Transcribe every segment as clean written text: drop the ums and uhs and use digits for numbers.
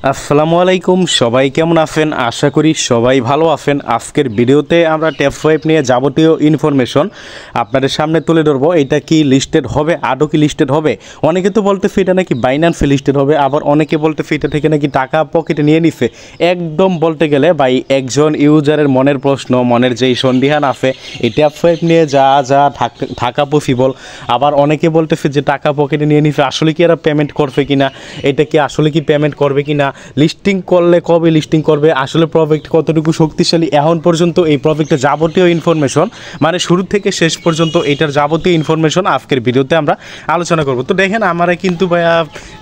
আসসালামু আলাইকুম, সবাই কেমন আছেন? আশা করি সবাই ভালো আছেন। আজকের ভিডিওতে আমরা ট্যাব সোয়াইপ নিয়ে যাবতীয় ইনফরমেশন আপনাদের সামনে তুলে ধরবো। এটা কি লিস্টেড হবে, আদৌ কি লিস্টেড হবে? অনেকে তো বলতেছে এটা নাকি বাইন্যান্সে লিস্টেড হবে, আবার অনেকে বলতেছে এটা থেকে নাকি টাকা পকেটে নিয়ে নিছে। একদম বলতে গেলে ভাই একজন ইউজারের মনের প্রশ্ন, মনের যেই সন্দিহান আছে এই ট্যাব সোয়াইপ নিয়ে যা যা থাকা পসিবল। আবার অনেকে বলতেছে যে টাকা পকেটে নিয়ে নিছে, আসলে কি এরা পেমেন্ট করবে কিনা, এটা কি আসলে কি পেমেন্ট করবে কিনা, লিস্টিং করলে কবে লিস্টিং করবে, আসলে প্রজেক্ট কতটুকু শক্তিশালী। এখন পর্যন্ত এই প্রজেক্টের যাবতীয় ইনফরমেশন মানে শুরু থেকে শেষ পর্যন্ত এটার যাবতীয় ইনফরমেশন আজকের ভিডিওতে আমরা আলোচনা করব। তো দেখেন আমারা কিন্তু ভাইয়া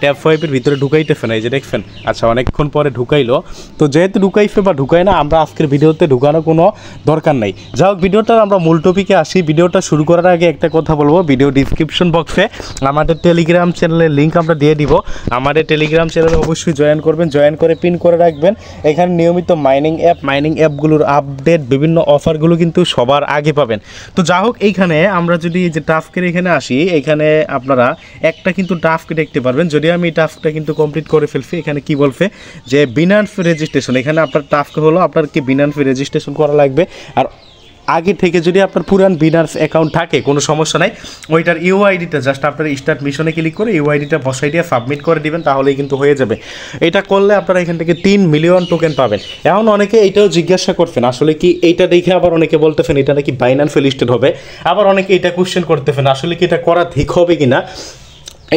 ট্যাব সোয়াইপের ভিতরে ঢুকাইতেছে না, এই যে দেখছেন। আচ্ছা, অনেকক্ষণ পরে ঢুকাইলো, তো যেহেতু ঢুকাইছে বা ঢুকায় না, আমরা আজকের ভিডিওতে ঢুকানোর কোনো দরকার নাই। যাই হোক, ভিডিওটার আমরা মূল টপিকে আসি। ভিডিওটা শুরু করার আগে একটা কথা বলবো, ভিডিও ডিসক্রিপশন বক্সে আমাদের টেলিগ্রাম চ্যানেলের লিঙ্ক আমরা দিয়ে দিব। আমাদের টেলিগ্রাম চ্যানেলে অবশ্যই জয়েন করবেন, জয়েন করে পিন করে রাখবেন। এখানে নিয়মিত মাইনিং অ্যাপগুলোর আপডেট, বিভিন্ন অফারগুলো কিন্তু সবার আগে পাবেন। তো যা হোক, এইখানে আমরা যদি যে টাস্কের এখানে আসি, এখানে আপনারা একটা কিন্তু টাস্ক দেখতে পারবেন। যদি আমি এই টাস্কটা কিন্তু কমপ্লিট করে ফেলছি, এখানে কি বলছে যে বিনান্স রেজিস্ট্রেশন। এখানে আপনার টাস্ক হলো আপনার কি বিনান্স রেজিস্ট্রেশন করা লাগবে। আর আগে থেকে যদি আপনার পুরান বিনান্স অ্যাকাউন্ট থাকে কোনো সমস্যা নাই, ওইটার ইউআইডিটা জাস্ট আপনার স্টার্ট মিশনে ক্লিক করে ইউআইডিটা বসাই দিয়ে সাবমিট করে দিবেন, তাহলেই কিন্তু হয়ে যাবে। এটা করলে আপনারা এখান থেকে 3 মিলিয়ন টোকেন পাবেন। এখন অনেকে এইটাও জিজ্ঞাসা করছেন আসলে কি এইটা দেখে, আবার অনেকে বলতেছেন এটা নাকি বাইন্যান্সে লিস্টেড হবে, আবার অনেকে এটা কোশ্চেন করতেছেন আসলে কি এটা করা ঠিক হবে কিনা,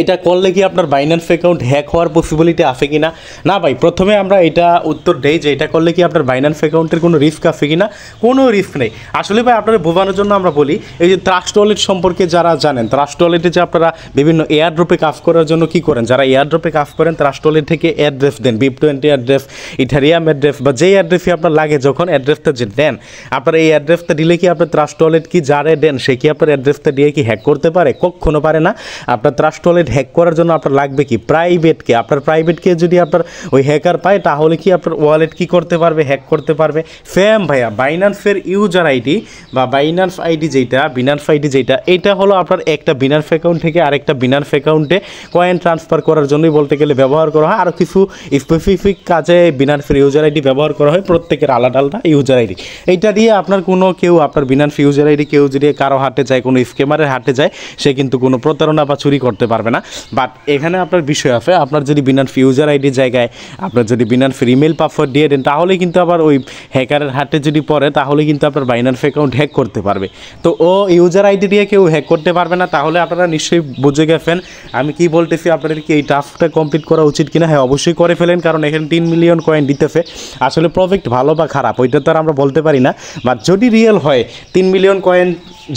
এটা করলে কি আপনার বাইন্যান্স অ্যাকাউন্ট হ্যাক হওয়ার পসিবিলিটি আছে কি না। না ভাই, প্রথমে আমরা এটা উত্তর দেই যে এটা করলে কি আপনার বাইন্যান্স অ্যাকাউন্টের কোনো রিস্ক আছে কি না। কোনো রিস্ক নেই। আসলে ভাই আপনারা বোঝানোর জন্য আমরা বলি, এই যে ট্রাস্ট ওয়ালেট সম্পর্কে যারা জানেন, ট্রাস্ট ওয়ালেটে যে আপনারা বিভিন্ন এয়ারড্রপে কাজ করার জন্য কি করেন, যারা এয়ারড্রপে কাজ করেন ট্রাস্ট ওয়ালেট থেকে অ্যাড্রেস দেন, BIP20 অ্যাড্রেস, ইথারিয়াম অ্যাড্রেস বা যেই অ্যাড্রেসই আপনার লাগে, যখন অ্যাড্রেসটা যে দেন আপনার এই অ্যাড্রেসটা দিলে কি আপনার ট্রাস্ট ওয়ালেট কি যারে দেন সে কি আপনার অ্যাড্রেসটা দিয়ে কি হ্যাক করতে পারে? কখনো পারে না। আপনার ট্রাস্ট ওয়ালেট হ্যাক করার জন্য আপনার লাগবে কি প্রাইভেটকে। আপনার প্রাইভেটকে যদি আপনার ওই হ্যাকার পায়, তাহলে কি আপনার ওয়ালেট কি করতে পারবে, হ্যাক করতে পারবে। সেম ভাইয়া বাইন্যান্সের ইউজার আইডি বা বিনান্স আইডি যেটা এটা হলো আপনার একটা বিনান্স অ্যাকাউন্ট থেকে আরেকটা বিনান্স অ্যাকাউন্টে কয়েন ট্রান্সফার করার জন্যই বলতে গেলে ব্যবহার করা হয়। আরও কিছু স্পেসিফিক কাজে বিনান্সের ইউজার আইডি ব্যবহার করা হয়, প্রত্যেকের আলাদা আলাদা ইউজার আইডি। এইটা দিয়ে আপনার কেউ আপনার বিনান্স ইউজার আইডি কেউ যদি কারো হাতে যায়, কোনো স্ক্যামারের হাতে যায়, সে কিন্তু কোনো প্রতারণা বা চুরি করতে পারবে না। বাট এখানে আপনার বিষয় আছে, আপনার যদি বিনান্স ইউজার আইডির জায়গায় আপনার যদি বিনান্স ইমেল পাসওয়ার্ড দিয়ে দেন, তাহলে কিন্তু আবার ওই হ্যাকারের হাতে যদি পড়ে, তাহলে কিন্তু আপনার বাইন্যান্স অ্যাকাউন্ট হ্যাক করতে পারবে। তো ও ইউজার আইডি দিয়ে কেউ হ্যাক করতে পারবে না। তাহলে আপনারা নিশ্চয়ই বুঝে গেছেন আমি কি বলতেছি, আপনাদের কি এই টাস্কটা কমপ্লিট করা উচিত কিনা। হ্যাঁ, অবশ্যই করে ফেলেন, কারণ এখানে 3 মিলিয়ন কয়েন দিতেছে। আসলে প্রজেক্ট ভালো বা খারাপ ওইটা তো আর আমরা বলতে পারি না, বাট যদি রিয়েল হয় 3 মিলিয়ন কয়েন,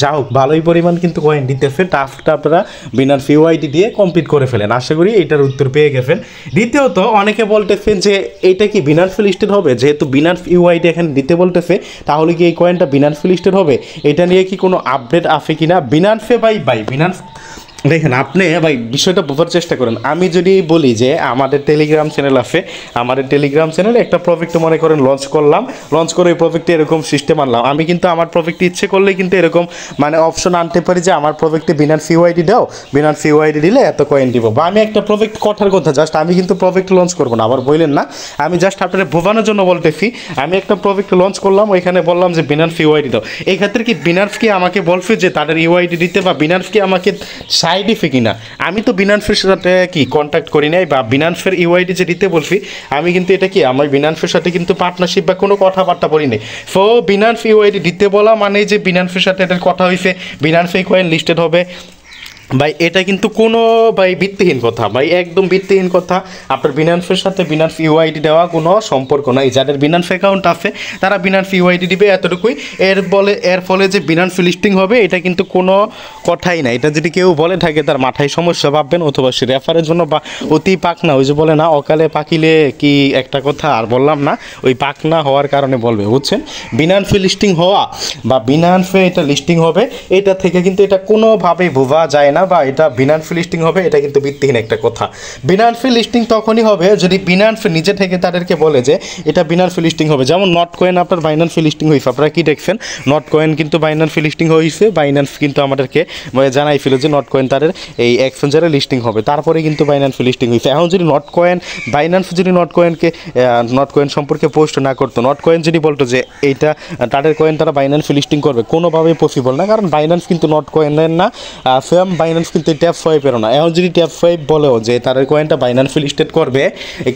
যা হোক ভালোই পরিমাণ কিন্তু কয়েন দিতেছে। টাস্কটা আপনারা বিনান্স ইউআইডি দিয়ে কমপ্লিট করে ফেলেন। আশা করি এইটার উত্তর পেয়ে গেছেন। দ্বিতীয়ত, অনেকে বলতেছেন যে এইটা কি বিনান্স লিস্টেড হবে, যেহেতু বিনান্স ইউআইডি এখানে দিতে বলতেছে, তাহলে কি এই কয়েনটা বিনান্স লিস্টেড হবে, এটা নিয়ে কি কোনো আপডেট আছে কিনা। বিনান্সে বিনান্স দেখেন, আপনি ভাই বিষয়টা বোঝার চেষ্টা করেন। আমি যদি বলি যে আমাদের টেলিগ্রাম চ্যানেল আছে, আমাদের টেলিগ্রাম চ্যানেলে একটা প্রজেক্ট মনে করেন লঞ্চ করলাম, লঞ্চ করে ওই প্রজেক্টে এরকম সিস্টেম আনলাম। আমি কিন্তু আমার প্রজেক্টে ইচ্ছে করলে কিন্তু এরকম মানে অপশন আনতে পারি যে আমার প্রজেক্টে বিনান্স ইউআইডি দাও, বিনান্স ইউআইডি দিলে এত কয়েন দিব। বা আমি একটা প্রজেক্ট কথার কথা, জাস্ট আমি কিন্তু প্রজেক্ট লঞ্চ করবো না, আবার বললেন না, আমি জাস্ট আপনাদের বোঝানোর জন্য বলতেছি। আমি একটা প্রজেক্ট লঞ্চ করলাম, ওইখানে বললাম যে বিনান্স ইউআইডি দাও। এই ক্ষেত্রে কি বিনান্স কি আমাকে বলছে যে তাদের ইউআইডি দিতে, বা বিনান্স কি আমাকে সাইড ইফে কিনা। আমি তো বিনান্সের সাথে কি কন্ট্যাক্ট করি নাই, বা বিনান্সের ইউআইডি যে দিতে বলছি, আমি কিন্তু এটা কি আমার বিনান্সের সাথে কিন্তু পার্টনারশিপ বা কোনো কথাবার্তা বলি নাই। সো বিনান্স ইউআইডি দিতে বলা মানে যে বিনান্সের সাথে এটার কথা হয়েছে, বিনান্স এই কয়েন লিস্টেড হবে, ভাই এটা কিন্তু কোনো ভিত্তিহীন কথা, একদম ভিত্তিহীন কথা। আপনার বিনান্সের সাথে বিনান্স ইউআইডি দেওয়া কোনো সম্পর্ক নাই। যাদের বিনান্স অ্যাকাউন্ট আছে তারা বিনান্স ইউআইডি দিবে, এতটুকুই। এর ফলে যে বিনান্স লিস্টিং হবে এটা কিন্তু কোনো কথাই না। এটা যদি কেউ বলে থাকে তার মাথায় সমস্যা ভাববেন, অথবা সে রেফারের জন্য বা অতি পাকনা, ওই যে বলে না অকালে পাকিলে কি একটা কথা আর বললাম না, ওই পাকনা হওয়ার কারণে বলবে, বুঝছেন। বিনান্সে লিস্টিং হওয়া বা বিনান্সে এটা লিস্টিং হবে, এটা থেকে কিন্তু এটা কোনোভাবেই বোঝা যায় না বা এটা বিনান্স লিস্টিং হবে, এটা কিন্তু ভিত্তিহীন একটা কথা। বিনান্স লিস্টিং তখনই হবে যদি বিনান্স নিজে থেকে তাদেরকে বলে যে এটা বিনান্স লিস্টিং হবে। যেমন নট কয়েন আপনার বাইন্যান্স লিস্টিং হয়েছে, আপনারা কি দেখছেন নট কয়েন কিন্তু বাইন্যান্স লিস্টিং হয়েছে, বাইন্যান্স কিন্তু আমাদেরকে জানাইছিল যে নট কয়েন তাদের এই এক্সচেঞ্জারে লিস্টিং হবে, তারপরে কিন্তু বাইন্যান্স লিস্টিং হয়েছে। এখন যদি নট কয়েন বাইন্যান্স যদি নট কয়েন সম্পর্কে পোস্ট না করতো, নট কয়েন যদি বলতো যে এইটা তাদের কয়েন তারা বাইন্যান্স লিস্টিং করবে, কোনোভাবেই পসিবল না, কারণ বাইন্যান্স কিন্তু নট কয়েনের না, সেম বাইন্যান্স কিন্তু ট্যাপ সোয়াইপেরও না। এখন যদি ট্যাপ সোয়াইপ বলেও যে তাদের কয়েনটা বাইন্যান্স লিস্টেড করবে,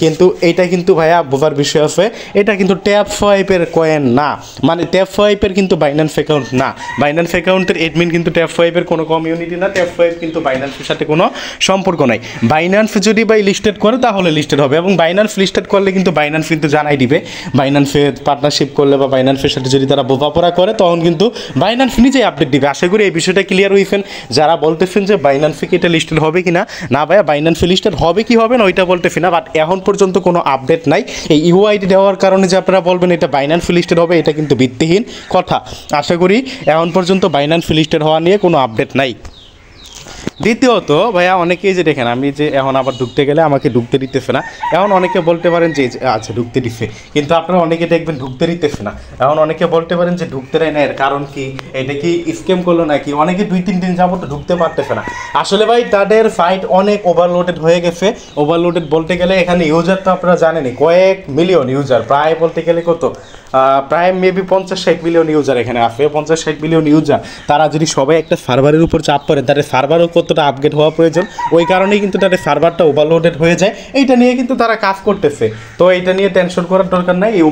কিন্তু এটা কিন্তু ভাইয়া বোঝার বিষয় আছে, এটা কিন্তু ট্যাপ সোয়াইপের কয়েন না, মানে ট্যাপ সোয়াইপের কিন্তু বাইন্যান্স অ্যাকাউন্ট না। বাইন্যান্স অ্যাকাউন্টের এডমিন কিন্তু ট্যাপ সোয়াইপের কোনো কমিউনিটি না, ট্যাপ সোয়াইপ কিন্তু বাইন্যান্সের সাথে কোনো সম্পর্ক নাই। বাইন্যান্স যদি লিস্টেড করে তাহলে লিস্টেড হবে, এবং বাইন্যান্স লিস্টেড করলে কিন্তু বাইন্যান্স কিন্তু জানাই দিবে। বাইন্যান্সের পার্টনারশিপ করলে বা বাইন্যান্সের সাথে যদি তারা বোঝাপড়া করে তখন কিন্তু বাইন্যান্স নিজেই আপডেট দিবে। আশা করি এই বিষয়টা ক্লিয়ার হয়েছেন। যারা বলতেছেন যে বাইন্যান্সে কি এটা লিস্টেড হবে কি না, না ভাইয়া বাইন্যান্সে লিস্টেড হবে কি হবে না ওইটা বলতেছি না, বাট এখন পর্যন্ত কোনো আপডেট নাই। এই ইউআইডি দেওয়ার কারণে যে আপনারা বলবেন এটা বাইন্যান্স লিস্টেড হবে, এটা কিন্তু ভিত্তিহীন কথা। আশা করি এখন পর্যন্ত বাইন্যান্স লিস্টেড হওয়া নিয়ে কোনো আপডেট নাই। দ্বিতীয়ত ভাইয়া অনেকেই যে দেখেন আমি যে এখন আবার ঢুকতে গেলে আমাকে ঢুকতে দিতেছে না, এখন অনেকে বলতে পারেন যে আচ্ছা ঢুকতে দিচ্ছে, কিন্তু আপনারা অনেকে দেখবেন ঢুকতে দিতেছে না। এখন অনেকে বলতে পারেন যে ঢুকতে দেয় না, এর কারণ কি, এটা কি স্ক্যাম করলো নাকি, অনেকে 2-3 দিন যাবো তো ঢুকতে পারতেছে না। আসলে ভাই তাদের সাইট অনেক ওভারলোডেড হয়ে গেছে। ওভারলোডেড বলতে গেলে এখানে ইউজার তো আপনারা জানেনই, কয়েক মিলিয়ন ইউজার, প্রায় বলতে গেলে কত প্রায় মেবি 50-60 মিলিয়ন ইউজার এখানে আছে। 50-60 মিলিয়ন ইউজার, তারা যদি সবাই একটা সার্ভারের উপর চাপ পড়ে, তাদের সার্ভারও কতটা আপগ্রেড হওয়া প্রয়োজন, ওই কারণেই কিন্তু তাদের সার্ভারটা ওভারলোডেড হয়ে যায়। এইটা নিয়ে কিন্তু তারা কাজ করতেছে, তো এইটা নিয়ে টেনশন করার দরকার নাই। এই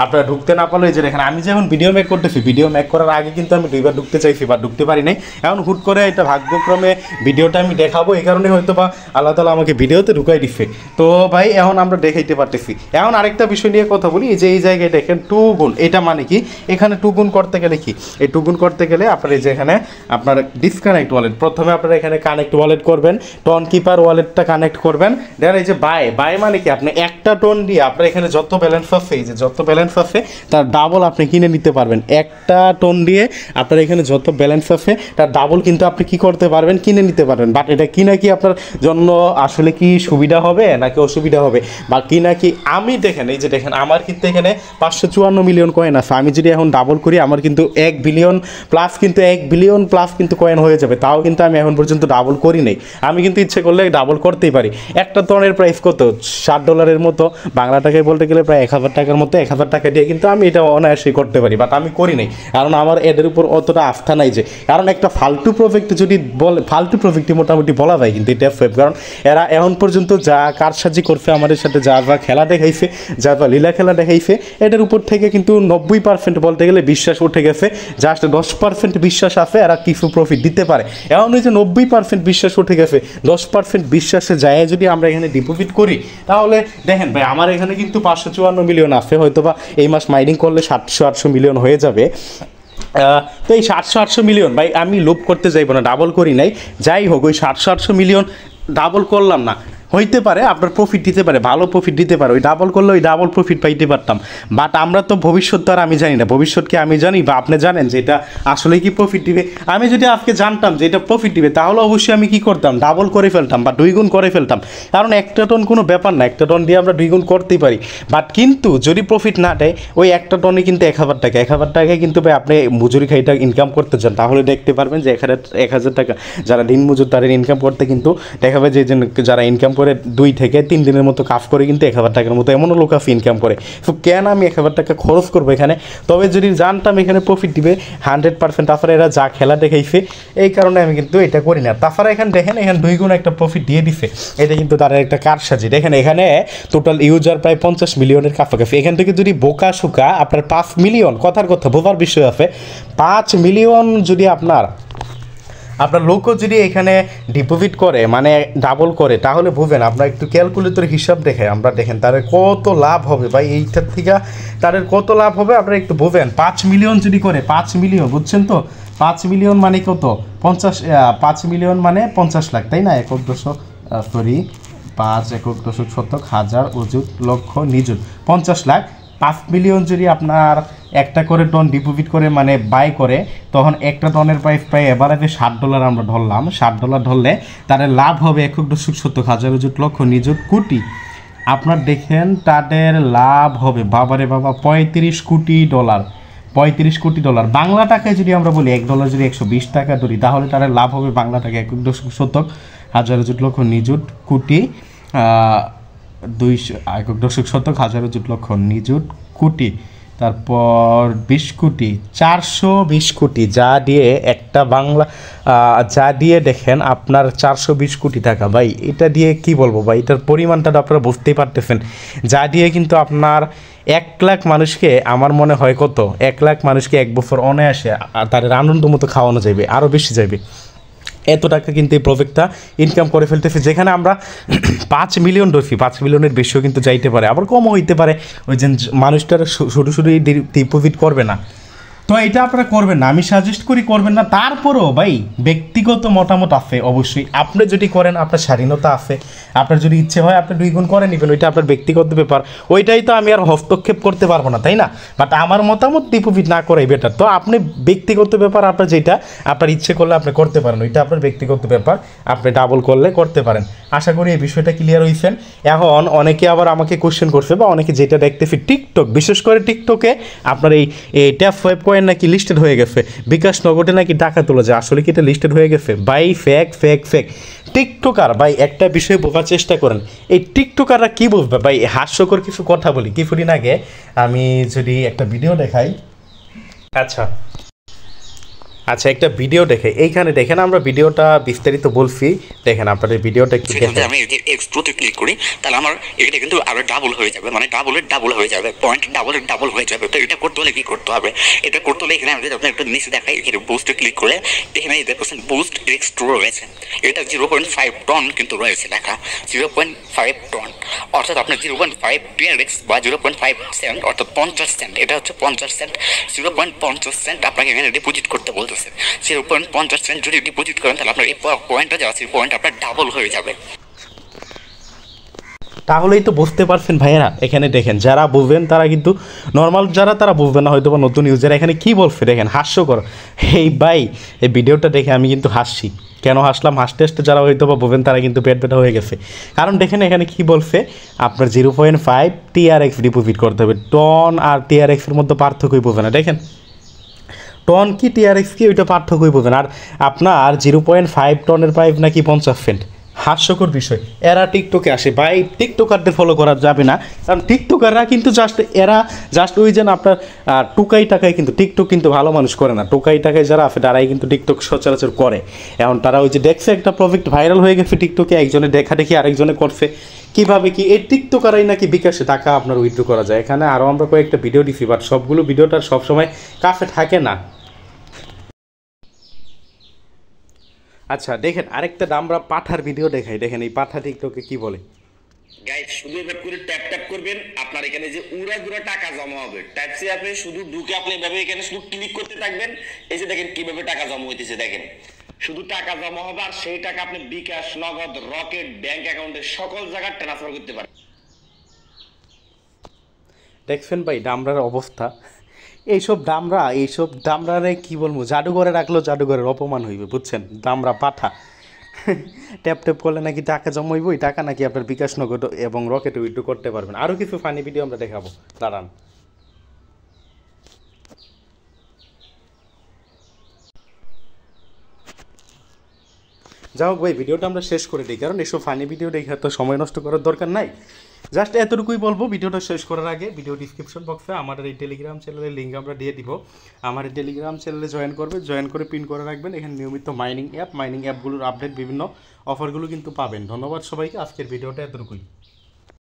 আপনারা ঢুকতে না পারলে যে এখানে আমি যেমন ভিডিও মেক করতেছি, ভিডিও মেক করার আগে কিন্তু আমি 2বার ঢুকতে চাইছি বা ঢুকতে পারি নাই। এখন হুট করে এটা ভাগ্যক্রমে ভিডিওটা আমি দেখাবো, এই কারণে হয়তো বা আল্লাহ তাআলা আমাকে ভিডিওতে ঢুকাই দিচ্ছে। তো ভাই এখন আমরা দেখাইতে পারতেছি। এখন আরেকটা বিষয় নিয়ে কথা বলি, যে এই জায়গায় দেখেন 2 গুণ, এটা মানে কি, এখানে 2 গুণ করতে গেলে কি, এই 2 গুণ করতে গেলে আপনার এই যে এখানে আপনার ডিসকানেক্ট ওয়ালেট, প্রথমে আপনারা এখানে কানেক্ট ওয়ালেট করবেন, টোন কিপার ওয়ালেটটা কানেক্ট করবেন, দেন এই যে বাই মানে কি, আপনি একটা টোন দিয়ে আপনার এখানে যত ব্যালেন্স আছে, এই যে যত ব্যালেন্স আছে তার ডাবল আপনি কিনে নিতে পারবেন। একটা টোন দিয়ে আপনার এখানে যত ব্যালেন্স আছে তার ডাবল কিন্তু আপনি কি করতে পারবেন, কিনে নিতে পারবেন। বাট এটা কিনা কি আপনার জন্য আসলে কি সুবিধা হবে নাকি অসুবিধা হবে, বা কিনা কি, আমি দেখেন এই যে দেখেন আমার কিন্তু এখানে 554 মিলিয়ন কয়েন আছে। আমি যদি এখন ডাবল করি আমার কিন্তু 1 বিলিয়ন প্লাস কিন্তু কয়েন হয়ে যাবে, তাও কিন্তু আমি এখন পর্যন্ত ডাবল করি নাই। আমি কিন্তু ইচ্ছে করলে ডাবল করতেই পারি। একটা টনের প্রাইস কত, $60 মতো, বাংলা টাকায় বলতে গেলে প্রায় 1000 টাকার মতো। 1000 টাকা দিয়ে কিন্তু আমি এটা অনায়াসেই করতে পারি, বাট আমি করি নাই, কারণ আমার এদের উপর অতটা আস্থা নাই। যে কারণ একটা ফালতু প্রজেক্ট যদি বলে, ফালতু প্রজেক্টই মোটামুটি বলা যায় কিন্তু এটা ওয়েব, কারণ এরা এখন পর্যন্ত যা কারসাজি করছে আমাদের সাথে, যা খেলা দেখাইছে, যা লীলা খেলা দেখাইছে, এটার উপর থেকে কিন্তু 90% বলতে গেলে বিশ্বাস উঠে গেছে। জাস্ট 10% বিশ্বাস আছে এরা কিছু প্রফিট দিতে পারে। এখন ওই যে 90% বিশ্বাস উঠে গেছে, 10% বিশ্বাসে যায় যদি আমরা এখানে ডিপোজিট করি, তাহলে দেখেন ভাই আমার এখানে কিন্তু 554 মিলিয়ন আছে, হয়তো বা এই মাস মাইনিং করলে 700-800 মিলিয়ন হয়ে যাবে। তো এই 700-800 মিলিয়ন ভাই আমি লোভ করতে যাইব না, ডাবল করি নাই, যাই হোক ওই 700-800 মিলিয়ন ডাবল করলাম না, হইতে পারে আপনার প্রফিট দিতে পারে, ভালো প্রফিট দিতে পারে, ওই ডাবল করলে ওই ডাবল প্রফিট পাইতে পারতাম। বাট আমরা তো ভবিষ্যৎ তো আর আমি জানি না, ভবিষ্যৎকে আমি জানি বা আপনি জানেন যে এটা আসলে কি প্রফিট দিবে। আমি যদি আজকে জানতাম যে এটা প্রফিট দিবে, তাহলে অবশ্যই আমি কি করতাম, ডাবল করে ফেলতাম বা 2 গুণ করে ফেলতাম, কারণ একটা টন কোনো ব্যাপার না, একটা টন দিয়ে আমরা 2 গুণ করতেই পারি। বাট কিন্তু যদি প্রফিট না দেয়, ওই একটা টনে কিন্তু 1000 টাকা, 1000 টাকায় কিন্তু ভাই আপনি মজুরি খাইটা ইনকাম করতে চান, তাহলে দেখতে পারবেন যে 1000 টাকা যারা দিন মজুর তাদের ইনকাম করতে কিন্তু দেখাবে যে যারা ইনকাম করে 2 থেকে 3 দিনের মতো কাজ করে কিন্তু 1000 টাকার মতো এমনও লোক আছে ইনকাম করে। তো কেন আমি 1000 টাকা খরচ করবো এখানে? তবে যদি জানতাম এখানে প্রফিট দিবে 100%, তাছাড়া এরা যা খেলা দেখাইছে এই কারণে আমি কিন্তু এটা করি না। তাছাড়া এখানে দেখেন এখানে 2 গুণ একটা প্রফিট দিয়ে দিছে, এটা কিন্তু তারা একটা কারসাজি। দেখেন এখানে টোটাল ইউজার প্রায় 50 মিলিয়নের কাছাকাছি, এখান থেকে যদি বোকা সুকা আপনার 5 মিলিয়ন, কথার কথা বোঝার বিষয় আছে, 5 মিলিয়ন যদি আপনার লোকও যদি এখানে ডিপোজিট করে মানে ডাবল করে, তাহলে বুঝবেন আপনার একটু ক্যালকুলেটর হিসাব দেখে আমরা দেখেন তাদের কত লাভ হবে ভাই, এইটার থেকে তাদের কত লাভ হবে আপনারা একটু বুঝবেন। 5 মিলিয়ন যদি করে, 5 মিলিয়ন বুঝছেন তো, 5 মিলিয়ন মানে কত, 5 মিলিয়ন মানে 50 লাখ, তাই না? 5 একক দশক শতক হাজার অযুত লক্ষ নিযুত 50 লাখ। 5 মিলিয়ন যদি আপনার একটা করে টন ডিপোজিট করে মানে বাই করে, তখন একটা টনের প্রাইস প্রায় এভারেজে $60 আমরা ধরলাম। $60 ধরলে তাদের লাভ হবে 1,70,000 লক্ষ নিযুত কোটি। আপনার দেখেন তাদের লাভ হবে বাবারে বাবা $35 কোটি। $35 কোটি বাংলা টাকায় যদি আমরা বলি, $1 যদি 120 টাকা ধরি, তাহলে তাদের লাভ হবে বাংলা টাকায় 1,70,000 লক্ষ নিযুত কোটি। 1,70,000 লক্ষ নিযুত কোটি, তারপর 20 কোটি, 420 কোটি, যা দিয়ে একটা বাংলা যা দিয়ে দেখেন আপনার 420 কোটি টাকা। ভাই এটা দিয়ে কি বলবো ভাই, এটার পরিমাণটা আপনারা বুঝতেই পারতেছেন। যা দিয়ে কিন্তু আপনার 1 লাখ মানুষকে, আমার মনে হয় কত, 1 লাখ মানুষকে 1 বছর অনায়াসে তাদের আনন্দ মতো খাওয়ানো যাবে, আরও বেশি যাবে। এত টাকা কিন্তু এই প্রজেক্টটা ইনকাম করে ফেলতেছে, যেখানে আমরা 5 মিলিয়ন ধরছি, 5 মিলিয়নের বেশিও কিন্তু যাইতে পারে, আবার কমও হইতে পারে। ওই যে মানুষটারা শুধু শুধু ডিপোজিট করবে না, তো এটা আপনারা করবেন না, আমি সাজেস্ট করি করবেন না। তারপরও ভাই ব্যক্তিগত মতামত আছে অবশ্যই, আপনি যদি করেন আপনার স্বাধীনতা আছে, আপনার যদি ইচ্ছে হয় আপনি 2 গুণ করে নেবেন, ওইটা আপনার ব্যক্তিগত ব্যাপার, ওইটাই তো আমি আর হস্তক্ষেপ করতে পারবো না, তাই না? বাট আমার মতামত ডিপোজিট না করাই বেটার। তো আপনি ব্যক্তিগত ব্যাপার, আপনার যেটা আপনার ইচ্ছে করলে আপনি করতে পারেন, ওইটা আপনার ব্যক্তিগত ব্যাপার, আপনি ডাবল করলে করতে পারেন। আশা করি এই বিষয়টা ক্লিয়ার হয়েছেন। এখন অনেকে আবার আমাকে কোশ্চেন করছে, বা অনেকে যেটা দেখতেছি টিকটক, বিশেষ করে টিকটকে আপনার এই ট্যাপ ফাইভ কয়েন নাকি লিস্টেড হয়ে গেছে, বিকাশ নগদে নাকি টাকা তোলা যায়, আসলে কি এটা লিস্টেড হয়ে গেছে? By fake fake fake tiktoker. ভাই একটা বিষয় বোঝার চেষ্টা করেন, এই টিকটকাররা কি বুঝবে ভাই? হাস্যকর কিছু কথা বলি, কিছুদিন আগে আমি যদি একটা ভিডিও দেখাই, আচ্ছা একটা ভিডিও দেখে, এইখানে দেখেন আমরা ভিডিওটা বিস্তারিত বলছি, দেখেন আপনাদের ভিডিওটা একটু দেখেন। আমি যদি এক্সপ্লোতে ক্লিক করি তাহলে আমার এটা কিন্তু আরো ডাবল হয়ে যাবে, মানে ডাবল হয়ে যাবে, পয়েন্ট ডাবল হয়ে যাবে। তো এটা করতে হলে কি করতে হবে? এটা করতে হলে এখানে আমি যদি আপনার একটু নিচে দেখাই, এখানে বুস্টে ক্লিক করে এখানে দেখছেন বুস্ট এক্সট্রো রয়েছে, এটা 0.5 টন কিন্তু রয়েছে লেখা, 0.5 টন, অর্থাৎ আপনার 0.5 TRX বা 0.5 সেন্ট, অর্থাৎ 50 সেন্ট, এটা হচ্ছে 50 সেন্ট, 0.50 সেন্ট আপনাকে এখানে ডিপোজিট করতে বলতে 0.50 সেন্ট যদি ডিপোজিট করেন তাহলে আপনার এই পয়েন্টটা যা আছে পয়েন্ট আপনার ডাবল হয়ে যাবে। তাহলেই তো বুঝতে পারছেন ভাইয়েরা, এখানে দেখেন যারা বুঝবেন তারা কিন্তু, নর্মাল যারা তারা বুঝবেন না হয়তো বা নতুন ইউজার, এখানে কি বলছে দেখেন, হাস্যকর। এই ভাই এই ভিডিওটা দেখে আমি কিন্তু হাসছি, কেন হাসলাম, হাসতে হাসতে যারা হয়তো বা বুঝবেন তারা কিন্তু পেট ব্যথা হয়ে গেছে। কারণ দেখেন এখানে কি বলছে, আপনার 0.5 TRX ডিপোজিট করতে হবে। টন আর TRX এর মধ্যে পার্থক্যই বোঝে না, দেখেন টন কি TRX কি ওইটা পার্থক্যই বোঝেন। আর আপনার 0.5 টনের পাইপ নাকি 50 সেন্ট, হাস্যকর বিষয়। এরা টিকটকে আসে ভাই, টিকটকারদের ফলো করা যাবে না, কারণ টিকটকাররা কিন্তু জাস্ট ওই যেন আপনার টুকাই টাকায়, কিন্তু টিকটক কিন্তু ভালো মানুষ করে না, টুকাই টাকায় যারা আছে তারাই কিন্তু টিকটক সচরাচর করে। এখন তারা ওই যে দেখছে একটা প্রজেক্ট ভাইরাল হয়ে গেছে টিকটকে, একজনে দেখা দেখি আরেকজনে করছে, কীভাবে কি এই টিকটকারাই নাকি বিকাশে টাকা আপনার উইথড্র করা যায়। এখানে আরও আমরা কয়েকটা ভিডিও দিছি, বাট সবগুলো ভিডিওটা সবসময় কাছে থাকে না। আচ্ছা দেখেন আরেকটা আমরা পাঠার ভিডিও দেখাই, দেখেন এই পাঠা টিকটকে কি বলে। গাইস শুধু এভাবে করে ট্যাপ ট্যাপ করবেন, আপনার এখানে যে উড়া টাকা জমা হবে, ট্যাপসে আপনি শুধু ঢুকে আপনি এভাবে এখানে শুধু ক্লিক করতে থাকবেন, এই যে দেখেন কিভাবে টাকা জমা হইতেছে, দেখেন শুধু টাকা জমা হবে, আর সেই টাকা আপনি বিকাশ, নগদ, রকেট, ব্যাংক অ্যাকাউন্টে সকল জায়গায় ট্রান্সফার করতে পারেন। দেখছেন ভাই ডামরার অবস্থা, এইসব ডামরারে কি বলবো, জাদুঘরে রাখলেও জাদুঘরের অপমান হইবে, বুঝছেন? ডামরা পাঠা ট্যাপ ট্যাপ করলে নাকি টাকা জমা হইব, ওই টাকা নাকি আপনার বিকাশ নগদ এবং রকেটে উইথড্র করতে পারবেন। আরও কিছু ফানি ভিডিও আমরা দেখাবো, দাঁড়ান। যাই হোক ভাই ভিডিওটা আমরা শেষ করে দিই, কারণ এসব ফানি ভিডিও দেখে তো সময় নষ্ট করার দরকার নাই। জাস্ট এতটুকুই বলবো, ভিডিওটা শেষ করার আগে ভিডিও ডিসক্রিপশন বক্সে আমাদের এই টেলিগ্রাম চ্যানেলের লিঙ্ক আমরা দিয়ে দিব, আমার এই টেলিগ্রাম চ্যানেলে জয়েন করে পিন করে রাখবেন। এখানে নিয়মিত মাইনিং অ্যাপগুলোর আপডেট, বিভিন্ন অফারগুলো কিন্তু পাবেন। ধন্যবাদ সবাইকে, আজকের ভিডিওটা এতটুকুই।